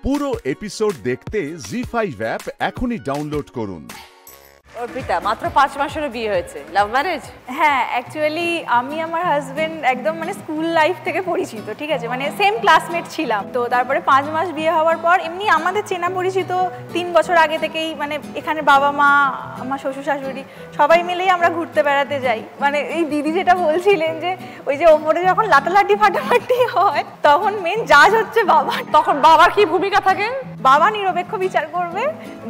পুরো এপিসোড দেখতে জি5 অ্যাপ এখনই ডাউনলোড করুন। অর্পিতা, মাত্র 5 মাসের বিয়ে হয়েছে, লাভ ম্যারেজ? হ্যাঁ, অ্যাকচুয়ালি আমি আমার হাজবেন্ড একদম মানে স্কুল লাইফ থেকে পরিচিত, ঠিক আছে, মানে সেম ক্লাসমেট ছিলাম। তো তারপরে 5 মাস বিয়ে হওয়ার পর এমনি আমাদের চেনা পরিচিত 3 বছর আগে থেকেই, মানে এখানে বাবা মা, আমার শ্বশুর শাশুড়ি সবাই মিলেই আমরা ঘুরতে বেড়াতে যাই। মানে এই দিদি যেটা বলছিলেন যে ওই যে ওপরে যখন লাটালাটি ফাটাফাটি হয় তখন মেন জাজ হচ্ছে বাবা। তখন বাবার কি ভূমিকা থাকে? বাবা নিরপেক্ষ বিচার করবে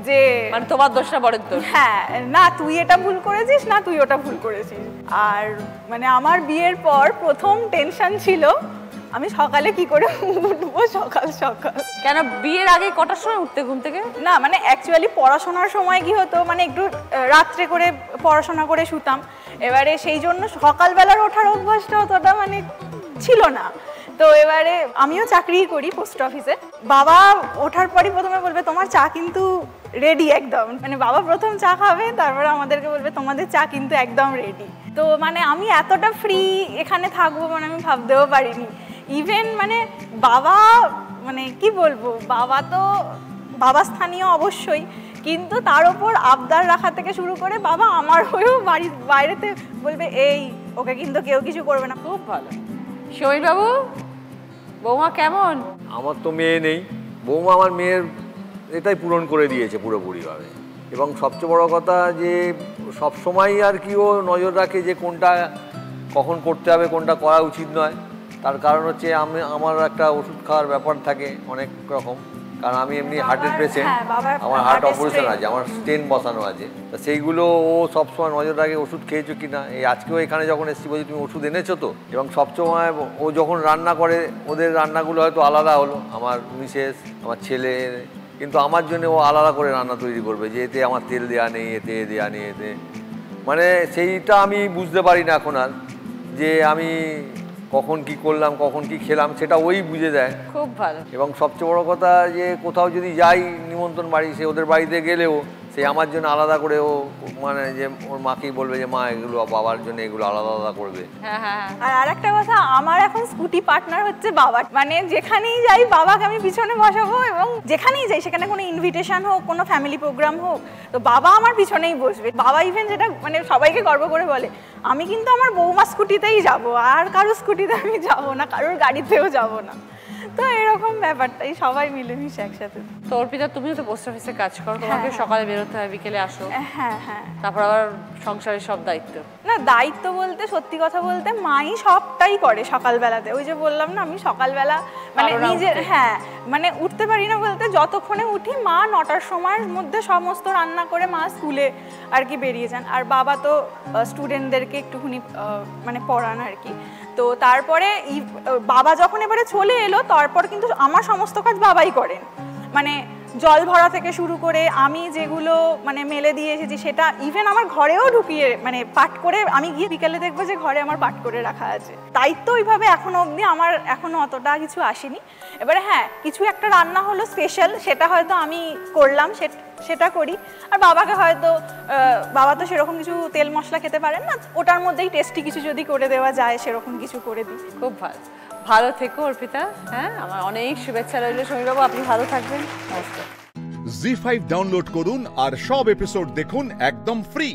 যে মানে তোমার দোষ না বড়ের দোষ? হ্যাঁ, না তুই এটা ভুল করেছিস, না তুই ওটা ভুল করেছিস। আর মানে আমার বিয়ের পর প্রথম টেনশন ছিল আমি সকালে কি করে উঠবো সকাল সকাল। কেন, বিয়ের আগে কটার সময় উঠতে ঘুম থেকে? না মানে অ্যাকচুয়ালি পড়াশোনার সময় কি হতো, মানে একটু রাত্রে করে পড়াশোনা করে শুতাম, এবারে সেই জন্য সকালবেলার ওঠার অভ্যাসটা অতটা মানে ছিল না। তো এবারে আমিও চাকরি করি পোস্ট অফিসে। বাবা ওঠার পরই প্রথমে বলবে তোমার চা কিন্তু রেডি একদম, মানে বাবা প্রথম চা খাবে, তারপরে আমাদেরকে বলবে তোমাদের চা কিন্তু একদম রেডি। তো মানে আমি এতটা ফ্রি এখানে থাকবো মানে আমি ভাবতেও পারিনি। ইভেন মানে বাবা, মানে কি বলবো, বাবা তো বাবা স্থানীয় অবশ্যই, কিন্তু তার ওপর আবদার রাখা থেকে শুরু করে বাবা আমার হয়েও বাড়ির বাইরেতে বলবে এই ওকে কিন্তু কেউ কিছু করবে না। খুব ভালো। সমীর বাবু, বৌমা কেমন? আমার তো মেয়ে নেই, বৌমা আমার মেয়ের এটাই পূরণ করে দিয়েছে পুরোপুরিভাবে। এবং সবচেয়ে বড় কথা যে সবসময় আর কি ও নজর রাখে যে কোনটা কখন করতে হবে, কোনটা করা উচিত নয়। তার কারণ হচ্ছে আমার একটা ওষুধ খাওয়ার ব্যাপার থাকে অনেক রকম, কারণ আমি এমনি হার্টের পেশেন্ট, আমার হার্ট অপারেশন আছে, আমার স্টেন বসানো আছে। তা সেইগুলো ও সবসময় নজর রাখে ওষুধ খেয়েছো কি না। এই আজকেও এখানে যখন এসেছি বলছি তুমি ওষুধ এনেছো তো। এবং সবসময় ও যখন রান্না করে, ওদের রান্নাগুলো হয়তো আলাদা হলো, আমার মিসেস আমার ছেলে, কিন্তু আমার জন্য ও আলাদা করে রান্না তৈরি করবে যে এতে আমার তেল দেওয়া নেই, এতে দেওয়া নেই, এতে মানে সেইটা আমি বুঝতে পারি না এখন আর, যে আমি কখন কি করলাম কখন কি খেলাম সেটা ওই বুঝে দেয়। খুব ভালো। এবং সবচেয়ে বড় কথা যে কোথাও যদি যাই নিমন্ত্রণ বাড়ি, সে ওদের বাড়িতে গেলেও সে আমার জন্য আলাদা করে ও মানে যে ওর মাকেই বলবে যে মা এগুলো বাবার জন্য এগুলো আলাদা আলাদা করবে। হ্যাঁ হ্যাঁ। আর আরেকটা কথা, আমার এখন স্কুটি পার্টনার হচ্ছে বাবা। মানে যেখানেই যাই বাবাকে আমি পিছনে বসাবো, এবং যেখানেই যাই সেখানে কোনো ইনভিটেশন হোক, কোনো ফ্যামিলি প্রোগ্রাম হোক, তো বাবা আমার পিছনেই বসবে। বাবা ইভেন যেটা মানে সবাইকে গর্ব করে বলে আমি কিন্তু আমার বৌমা স্কুটিতেই যাব, আর কারোর স্কুটিতে আমি যাব না, কারোর গাড়িতেও যাব না। তো এরকম ব্যাপারটাই, সবাই মিলেমিশে একসাথে। তো অর্পিতা, তুমিও তো পোস্ট অফিসে কাজ করো, তোমাকে সকালে বেরোতে হয়, বিকেলে আসো। হ্যাঁ হ্যাঁ। তারপর আবার সংসারের সব দায়িত্ব। না দায়িত্ব বলতে সত্যি কথা বলতে মাই সবটাই করে সকালবেলাতে। ওই যে বললাম না আমি সকালবেলা মানে নিজের, হ্যাঁ মানে উঠতে পারি না বলতে, যতক্ষণে উঠি মা 9টার সময়ের মধ্যে সমস্ত রান্না করে মা স্কুলে আর কি বেরিয়ে যান। আর বাবা তো স্টুডেন্টদেরকে একটুখানি মানে পড়ান আর কি। তো তারপরে বাবা যখন এবারে চলে এলো তারপর কিন্তু আমার সমস্ত কাজ বাবাই করেন। মানে জল ভরা থেকে শুরু করে আমি যেগুলো মানে মেলে দিয়ে এসেছি সেটা ইভেন আমার ঘরেও ঢুকিয়ে মানে পাট করে আমি গিয়ে বিকেলে দেখবো যে ঘরে আমার পাট করে রাখা আছে। দায়িত্ব ওইভাবে এখনো অবধি আমার এখনো অতটা কিছু আসেনি। এবারে হ্যাঁ, কিছু একটা রান্না হলো স্পেশাল, সেটা হয়তো আমি করলাম, সেটা করি। আর বাবাকে হয়তো বাবা তো সেরকম কিছু তেল মশলা খেতে পারেন না, ওটার মধ্যেই টেস্টি কিছু যদি করে দেওয়া যায় সেরকম কিছু করে দিই। খুব ভালো। ভালো থেকো অর্পিতা। হ্যাঁ, আমার অনেক শুভেচ্ছা রইল। সমীরবাবু, আপনি ভালো থাকবেন। নমস্কার। জি5 ডাউনলোড করুন আর সব এপিসোড দেখুন একদম ফ্রি।